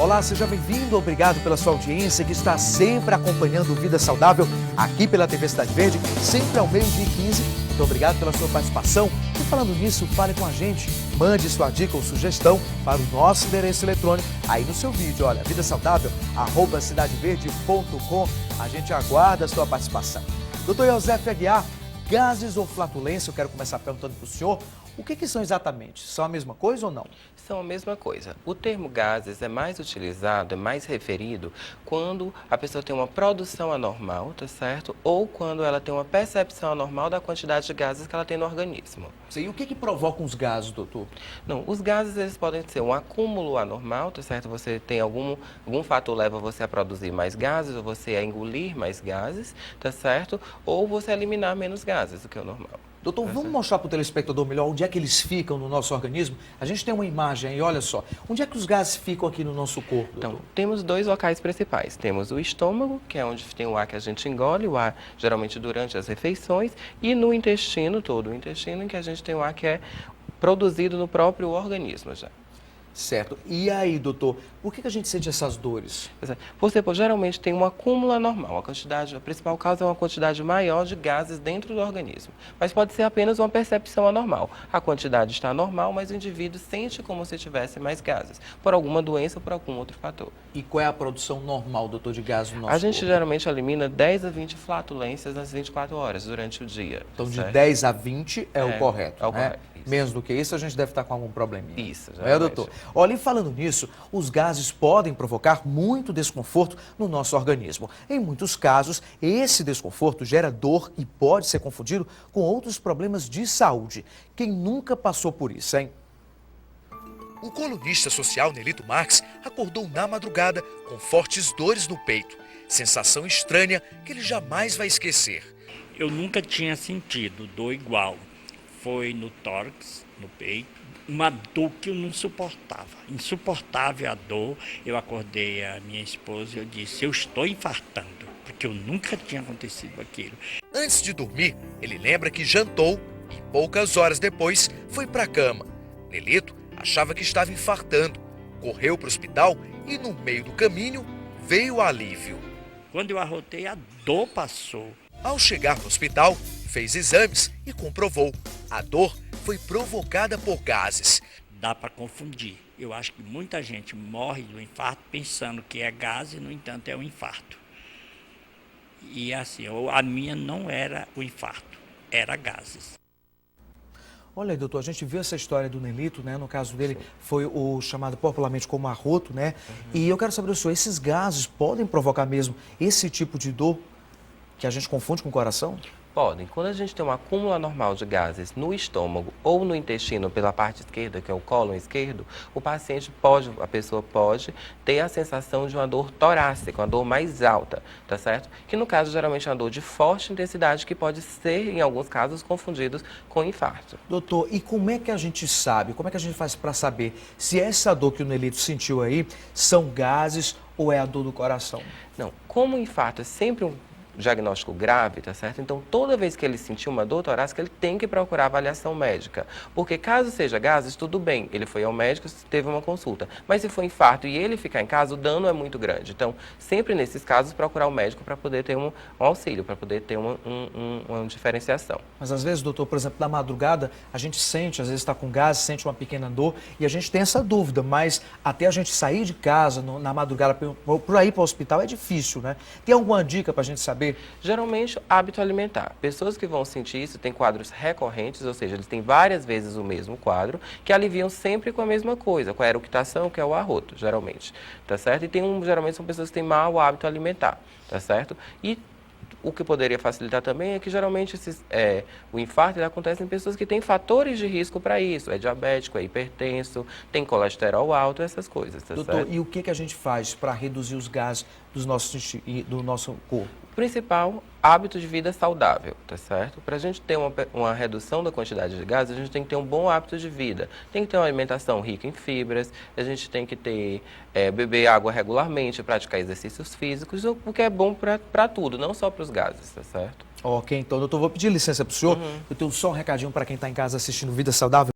Olá, seja bem-vindo, obrigado pela sua audiência que está sempre acompanhando o Vida Saudável aqui pela TV Cidade Verde, sempre ao meio-dia e 15. Muito obrigado pela sua participação. E falando nisso, fale com a gente, mande sua dica ou sugestão para o nosso endereço eletrônico aí no seu vídeo. Olha, vidasaudável@cidadeverde.com. A gente aguarda a sua participação. Doutor Eusébio Aguiar, gases ou flatulência, eu quero começar perguntando para o senhor, o que são exatamente? São a mesma coisa ou não? São a mesma coisa. O termo gases é mais utilizado, é mais referido quando a pessoa tem uma produção anormal, tá certo? Ou quando ela tem uma percepção anormal da quantidade de gases que ela tem no organismo. E o que provoca os gases, doutor? Não, os gases eles podem ser um acúmulo anormal, tá certo? Você tem algum fator leva você a produzir mais gases, ou você a engolir mais gases, tá certo? Ou você a eliminar menos gases do que o normal. Doutor, vamos mostrar para o telespectador melhor onde é que eles ficam no nosso organismo? A gente tem uma imagem aí, olha só. Onde é que os gases ficam aqui no nosso corpo, doutor? Então, temos dois locais principais. Temos o estômago, que é onde tem o ar que a gente engole, o ar geralmente durante as refeições, e no intestino todo, o intestino em que a gente tem o ar que é produzido no próprio organismo já. Certo. E aí, doutor, por que a gente sente essas dores? Você geralmente tem um acúmulo anormal. A principal causa é uma quantidade maior de gases dentro do organismo. Mas pode ser apenas uma percepção anormal. A quantidade está normal, mas o indivíduo sente como se tivesse mais gases, por alguma doença ou por algum outro fator. E qual é a produção normal, doutor, de gases no nosso corpo? A gente geralmente elimina 10 a 20 flatulências nas 24 horas durante o dia. Então, certo? de 10 a 20 é o correto, é o né? correto. Isso. Menos do que isso, a gente deve estar com algum probleminha. Isso, já não é, doutor? Olha, e falando nisso, os gases podem provocar muito desconforto no nosso organismo. Em muitos casos, esse desconforto gera dor e pode ser confundido com outros problemas de saúde. Quem nunca passou por isso, hein? O colunista social Nelito Marques acordou na madrugada com fortes dores no peito. Sensação estranha que ele jamais vai esquecer. Eu nunca tinha sentido dor igual. Foi no tórax, no peito, uma dor que eu não suportava. Insuportável a dor. Eu acordei a minha esposa e eu disse, eu estou infartando, porque eu nunca tinha acontecido aquilo. Antes de dormir, ele lembra que jantou e poucas horas depois foi para a cama. Nelito achava que estava infartando, correu para o hospital e no meio do caminho veio o alívio. Quando eu arrotei, a dor passou. Ao chegar no hospital, fez exames e comprovou. A dor foi provocada por gases. Dá para confundir. Eu acho que muita gente morre do infarto pensando que é gás e, no entanto, é um infarto. E assim, a minha não era o infarto, era gases. Olha aí, doutor, a gente viu essa história do Nelito, né? No caso dele, foi o chamado popularmente como arroto, né? E eu quero saber do senhor, esses gases podem provocar mesmo esse tipo de dor que a gente confunde com o coração? Podem. Quando a gente tem um acúmulo anormal de gases no estômago ou no intestino pela parte esquerda, que é o cólon esquerdo, a pessoa pode ter a sensação de uma dor torácica, uma dor mais alta, tá certo? Que no caso geralmente é uma dor de forte intensidade que pode ser, em alguns casos, confundidos com infarto. Doutor, e como é que a gente sabe, como é que a gente faz para saber se essa dor que o Nelito sentiu aí são gases ou é a dor do coração? Não, como o infarto é sempre um diagnóstico grave, tá certo? Então, toda vez que ele sentir uma dor torácica, ele tem que procurar avaliação médica. Porque caso seja gases, tudo bem, ele foi ao médico, teve uma consulta. Mas se for infarto e ele ficar em casa, o dano é muito grande. Então, sempre nesses casos, procurar o médico para poder ter um auxílio, para poder ter uma diferenciação. Mas às vezes, doutor, por exemplo, na madrugada, a gente sente, às vezes está com gases, sente uma pequena dor e a gente tem essa dúvida, mas até a gente sair de casa na madrugada, por aí para o hospital, é difícil, né? Tem alguma dica para a gente saber? Geralmente, hábito alimentar. Pessoas que vão sentir isso têm quadros recorrentes, ou seja, eles têm várias vezes o mesmo quadro, que aliviam sempre com a mesma coisa, com a eructação, que é o arroto, geralmente, tá certo? E geralmente são pessoas que têm mau hábito alimentar, tá certo? E o que poderia facilitar também é que geralmente o infarto ele acontece em pessoas que têm fatores de risco para isso. É diabético, é hipertenso, tem colesterol alto, essas coisas. Tá doutor, certo? E o que a gente faz para reduzir os gases do nosso corpo? O principal, hábito de vida saudável, tá certo? Para a gente ter uma redução da quantidade de gases, a gente tem que ter um bom hábito de vida. Tem que ter uma alimentação rica em fibras, a gente tem que beber água regularmente, praticar exercícios físicos, o que é bom para tudo, não só para os gases, tá certo? Ok, então, doutor, vou pedir licença para o senhor. Eu tenho só um recadinho para quem está em casa assistindo Vida Saudável.